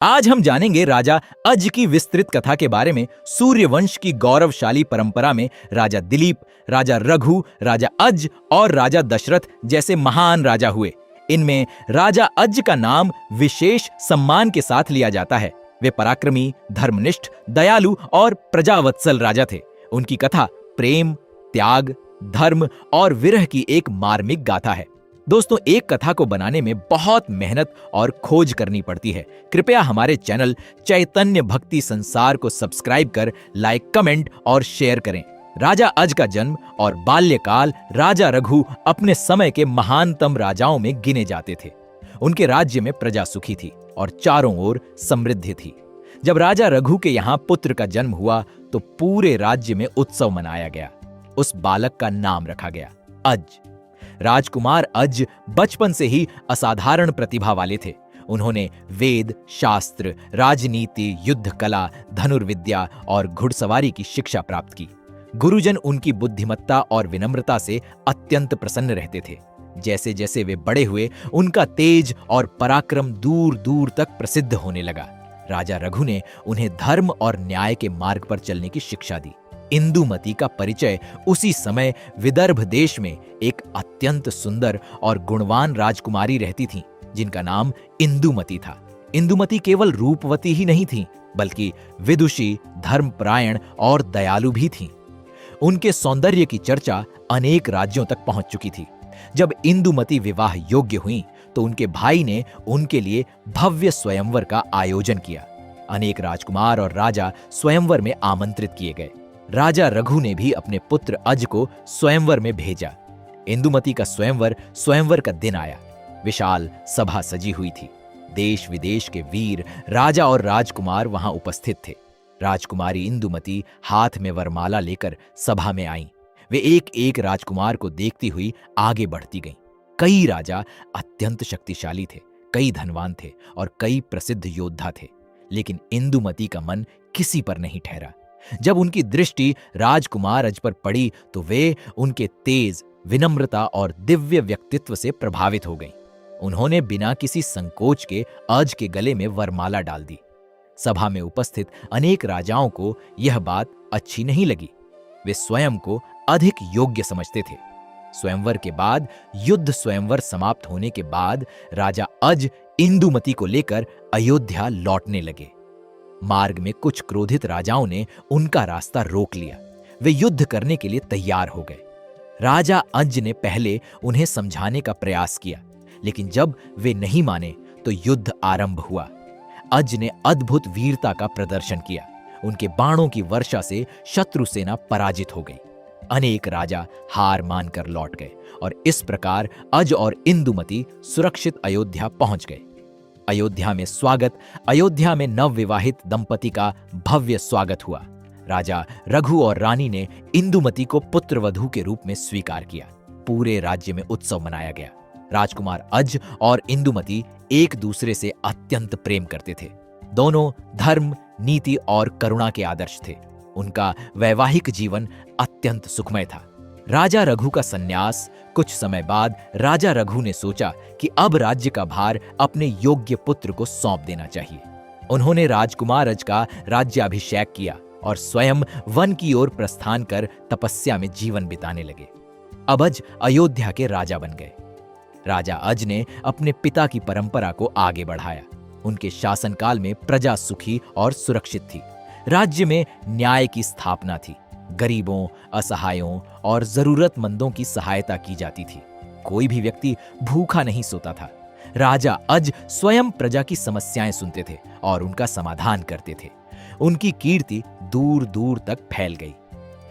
आज हम जानेंगे राजा अज की विस्तृत कथा के बारे में। सूर्यवंश की गौरवशाली परंपरा में राजा दिलीप, राजा रघु, राजा अज और राजा दशरथ जैसे महान राजा हुए। इनमें राजा अज का नाम विशेष सम्मान के साथ लिया जाता है। वे पराक्रमी, धर्मनिष्ठ, दयालु और प्रजावत्सल राजा थे। उनकी कथा प्रेम, त्याग, धर्म और विरह की एक मार्मिक गाथा है। दोस्तों, एक कथा को बनाने में बहुत मेहनत और खोज करनी पड़ती है। कृपया हमारे चैनल चैतन्य भक्ति संसार को सब्सक्राइब कर लाइक, कमेंट और शेयर करें। राजा अज का जन्म और बाल्यकाल राजा रघु अपने समय के महानतम राजाओं में गिने जाते थे। उनके राज्य में प्रजा सुखी थी और चारों ओर समृद्धि थी। जब राजा रघु के यहाँ पुत्र का जन्म हुआ तो पूरे राज्य में उत्सव मनाया गया। उस बालक का नाम रखा गया अज। राजकुमार अज बचपन से ही असाधारण प्रतिभा वाले थे। उन्होंने वेद, शास्त्र, राजनीति, युद्ध कला, धनुर्विद्या और घुड़सवारी की शिक्षा प्राप्त की। गुरुजन उनकी बुद्धिमत्ता और विनम्रता से अत्यंत प्रसन्न रहते थे। जैसे जैसे वे बड़े हुए, उनका तेज और पराक्रम दूर दूर तक प्रसिद्ध होने लगा। राजा रघु ने उन्हें धर्म और न्याय के मार्ग पर चलने की शिक्षा दी। इंदुमती का परिचय उसी समय विदर्भ देश में एक अत्यंत सुंदर और गुणवान राजकुमारी रहती थीं, जिनका नाम इंदुमती था। इंदुमती केवल रूपवती ही नहीं थीं, बल्कि विदुषी, धर्मपरायण और दयालु भी थीं। उनके सौंदर्य की चर्चा अनेक राज्यों तक पहुंच चुकी थी। जब इंदुमती विवाह योग्य हुई तो उनके भाई ने उनके लिए भव्य स्वयंवर का आयोजन किया। अनेक राजकुमार और राजा स्वयंवर में आमंत्रित किए गए। राजा रघु ने भी अपने पुत्र अज को स्वयंवर में भेजा। इंदुमती का स्वयंवर का दिन आया। विशाल सभा सजी हुई थी। देश विदेश के वीर, राजा और राजकुमार वहां उपस्थित थे। राजकुमारी इंदुमती हाथ में वरमाला लेकर सभा में आई। वे एक एक राजकुमार को देखती हुई आगे बढ़ती गईं। कई राजा अत्यंत शक्तिशाली थे, कई धनवान थे और कई प्रसिद्ध योद्धा थे, लेकिन इंदुमती का मन किसी पर नहीं ठहरा। जब उनकी दृष्टि राजकुमार अज पर पड़ी तो वे उनके तेज, विनम्रता और दिव्य व्यक्तित्व से प्रभावित हो गईं। उन्होंने बिना किसी संकोच के अज के गले में वरमाला डाल दी। सभा में उपस्थित अनेक राजाओं को यह बात अच्छी नहीं लगी। वे स्वयं को अधिक योग्य समझते थे। स्वयंवर के बाद, युद्ध स्वयंवर समाप्त होने के बाद राजा अज इंदुमती को लेकर अयोध्या लौटने लगे। मार्ग में कुछ क्रोधित राजाओं ने उनका रास्ता रोक लिया। वे युद्ध करने के लिए तैयार हो गए। राजा अज ने पहले उन्हें समझाने का प्रयास किया, लेकिन जब वे नहीं माने तो युद्ध आरंभ हुआ। अज ने अद्भुत वीरता का प्रदर्शन किया। उनके बाणों की वर्षा से शत्रु सेना पराजित हो गई। अनेक राजा हार मानकर लौट गए और इस प्रकार अज और इंदुमती सुरक्षित अयोध्या पहुंच गए। अयोध्या में नवविवाहित दंपति का भव्य स्वागत हुआ। राजा रघु और रानी ने इंदुमती को पुत्रवधू के रूप में स्वीकार किया। पूरे राज्य में उत्सव मनाया गया। राजकुमार अज और इंदुमती एक दूसरे से अत्यंत प्रेम करते थे। दोनों धर्म, नीति और करुणा के आदर्श थे। उनका वैवाहिक जीवन अत्यंत सुखमय था। राजा रघु का संन्यास। कुछ समय बाद राजा रघु ने सोचा कि अब राज्य का भार अपने योग्य पुत्र को सौंप देना चाहिए। उन्होंने राजकुमार अज का राज्याभिषेक किया और स्वयं वन की ओर प्रस्थान कर तपस्या में जीवन बिताने लगे। अब अज अयोध्या के राजा बन गए। राजा अज ने अपने पिता की परंपरा को आगे बढ़ाया। उनके शासनकाल में प्रजा सुखी और सुरक्षित थी। राज्य में न्याय की स्थापना थी। गरीबों, असहायों और जरूरतमंदों की सहायता की जाती थी। कोई भी व्यक्ति भूखा नहीं सोता था। राजा अज स्वयं प्रजा की समस्याएं सुनते थे और उनका समाधान करते थे। उनकी कीर्ति दूर दूर तक फैल गई।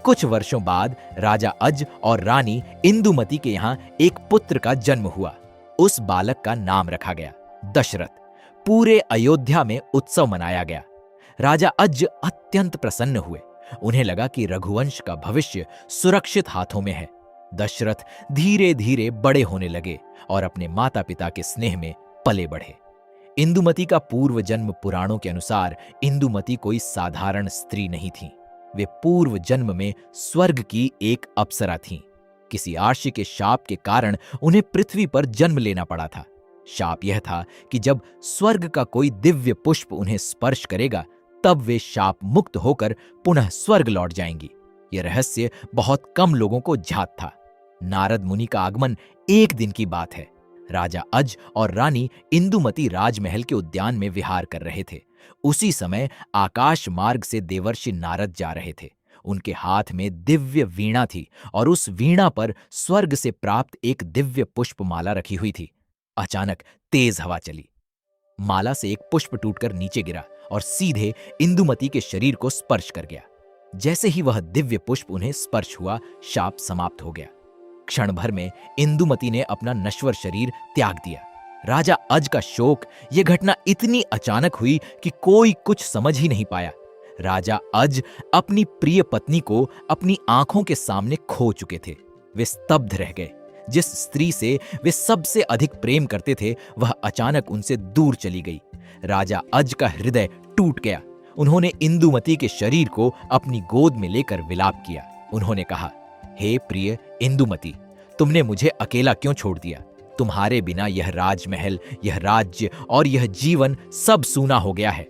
कुछ वर्षों बाद राजा अज और रानी इंदुमती के यहाँ एक पुत्र का जन्म हुआ। उस बालक का नाम रखा गया दशरथ। पूरे अयोध्या में उत्सव मनाया गया। राजा अज अत्यंत प्रसन्न हुए। उन्हें लगा कि रघुवंश का भविष्य सुरक्षित हाथों में है। दशरथ धीरे धीरे बड़े होने लगे और अपने माता पिता के स्नेह में पले बढ़े। इंदुमती का पूर्व जन्म पुराणों के अनुसार इंदुमती कोई साधारण स्त्री नहीं थी। वे पूर्व जन्म में स्वर्ग की एक अप्सरा थीं। किसी आर्षि के शाप के कारण उन्हें पृथ्वी पर जन्म लेना पड़ा था। शाप यह था कि जब स्वर्ग का कोई दिव्य पुष्प उन्हें स्पर्श करेगा तब वे शाप मुक्त होकर पुनः स्वर्ग लौट जाएंगी। यह रहस्य बहुत कम लोगों को ज्ञात था। नारद मुनि का आगमन एक दिन की बात है। राजा अज और रानी इंदुमती राजमहल के उद्यान में विहार कर रहे थे। उसी समय आकाश मार्ग से देवर्षि नारद जा रहे थे। उनके हाथ में दिव्य वीणा थी और उस वीणा पर स्वर्ग से प्राप्त एक दिव्य पुष्पमाला रखी हुई थी। अचानक तेज हवा चली। माला से एक पुष्प टूटकर नीचे गिरा और सीधे इंदुमती के शरीर को स्पर्श कर गया। जैसे ही वह दिव्य पुष्प उन्हें स्पर्श हुआ, शाप समाप्त हो गया। क्षण भर में इंदुमती ने अपना नश्वर शरीर त्याग दिया। राजा अज का शोक, यह घटना इतनी अचानक हुई कि कोई कुछ समझ ही नहीं पाया। राजा अज अपनी प्रिय पत्नी को अपनी आंखों के सामने खो चुके थे। वे स्तब्ध रह गए। जिस स्त्री से वे सबसे अधिक प्रेम करते थे वह अचानक उनसे दूर चली गई। राजा अज का हृदय टूट गया। उन्होंने इंदुमती के शरीर को अपनी गोद में लेकर विलाप किया। उन्होंने कहा, हे प्रिय इंदुमती, तुमने मुझे अकेला क्यों छोड़ दिया? तुम्हारे बिना यह राजमहल, यह राज्य और यह जीवन सब सूना हो गया है।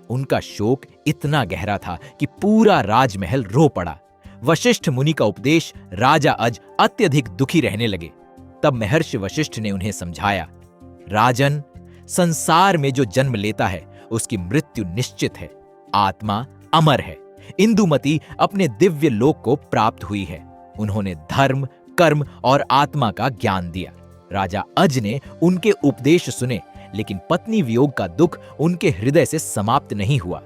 उनका शोक इतना गहरा था कि पूरा राजमहल रो पड़ा। वशिष्ठ मुनि का उपदेश राजा अज अत्यधिक दुखी रहने लगे। तब महर्षि वशिष्ठ ने उन्हें समझाया, राजन, संसार में जो जन्म लेता है उसकी मृत्यु निश्चित है। आत्मा अमर है। इंदुमती अपने दिव्य लोक को प्राप्त हुई है। उन्होंने धर्म, कर्म और आत्मा का ज्ञान दिया। राजा अज ने उनके उपदेश सुने, लेकिन पत्नी वियोग का दुख उनके हृदय से समाप्त नहीं हुआ।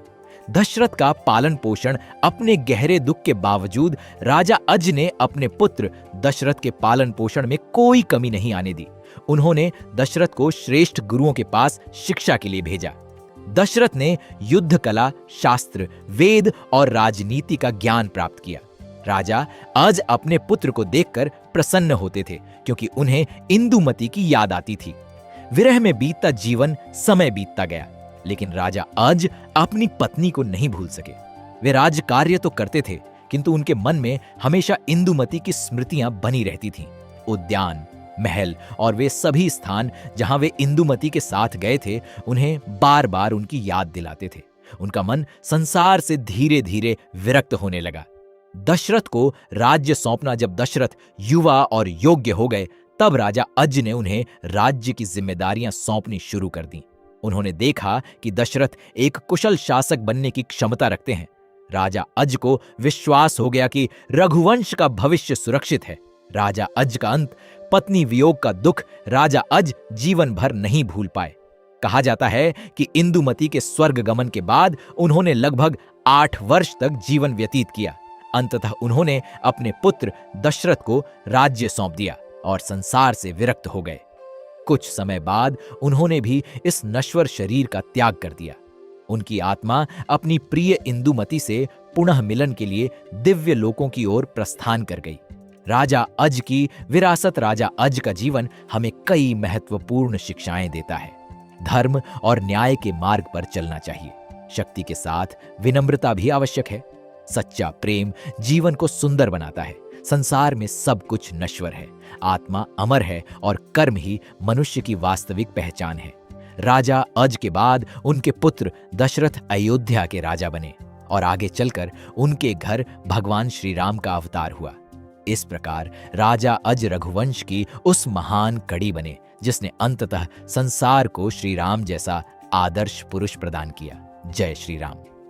दशरथ का पालन पोषण अपने गहरे दुख के बावजूद राजा अज ने अपने पुत्र दशरथ के पालन पोषण में कोई कमी नहीं आने दी। उन्होंने दशरथ को श्रेष्ठ गुरुओं के पास शिक्षा के लिए भेजा। दशरथ ने युद्ध कला, शास्त्र, वेद और राजनीति का ज्ञान प्राप्त किया। राजा अज अपने पुत्र को देखकर प्रसन्न होते थे क्योंकि उन्हें इंदुमती की याद आती थी। विरह में बीतता जीवन समय बीतता गया, लेकिन राजा अज अपनी पत्नी को नहीं भूल सके। वे राज कार्य तो करते थे, किंतु उनके मन में हमेशा इंदुमती की स्मृतियां बनी रहती थीं। उद्यान, महल और वे सभी स्थान जहां वे इंदुमती के साथ गए थे उन्हें बार बार उनकी याद दिलाते थे। उनका मन संसार से धीरे धीरे विरक्त होने लगा। दशरथ को राज्य सौंपना जब दशरथ युवा और योग्य हो गए, तब राजा अज ने उन्हें राज्य की जिम्मेदारियां सौंपनी शुरू कर दी। उन्होंने देखा कि दशरथ एक कुशल शासक बनने की क्षमता रखते हैं। राजा अज को विश्वास हो गया कि रघुवंश का भविष्य सुरक्षित है। राजा अज का अंत, पत्नी वियोग का दुख राजा अज जीवन भर नहीं भूल पाए। कहा जाता है कि इंदुमती के स्वर्ग गमन के बाद उन्होंने लगभग 8 वर्ष तक जीवन व्यतीत किया। अंततः उन्होंने अपने पुत्र दशरथ को राज्य सौंप दिया और संसार से विरक्त हो गए। कुछ समय बाद उन्होंने भी इस नश्वर शरीर का त्याग कर दिया। उनकी आत्मा अपनी प्रिय इंदुमती से पुनः मिलन के लिए दिव्य लोकों की ओर प्रस्थान कर गई। राजा अज की विरासत राजा अज का जीवन हमें कई महत्वपूर्ण शिक्षाएं देता है। धर्म और न्याय के मार्ग पर चलना चाहिए। शक्ति के साथ विनम्रता भी आवश्यक है। सच्चा प्रेम जीवन को सुंदर बनाता है। संसार में सब कुछ नश्वर है, आत्मा अमर है और कर्म ही मनुष्य की वास्तविक पहचान है। राजा अज के बाद उनके पुत्र दशरथ अयोध्या के राजा बने और आगे चलकर उनके घर भगवान श्री राम का अवतार हुआ। इस प्रकार राजा अज रघुवंश की उस महान कड़ी बने जिसने अंततः संसार को श्री राम जैसा आदर्श पुरुष प्रदान किया। जय श्री राम।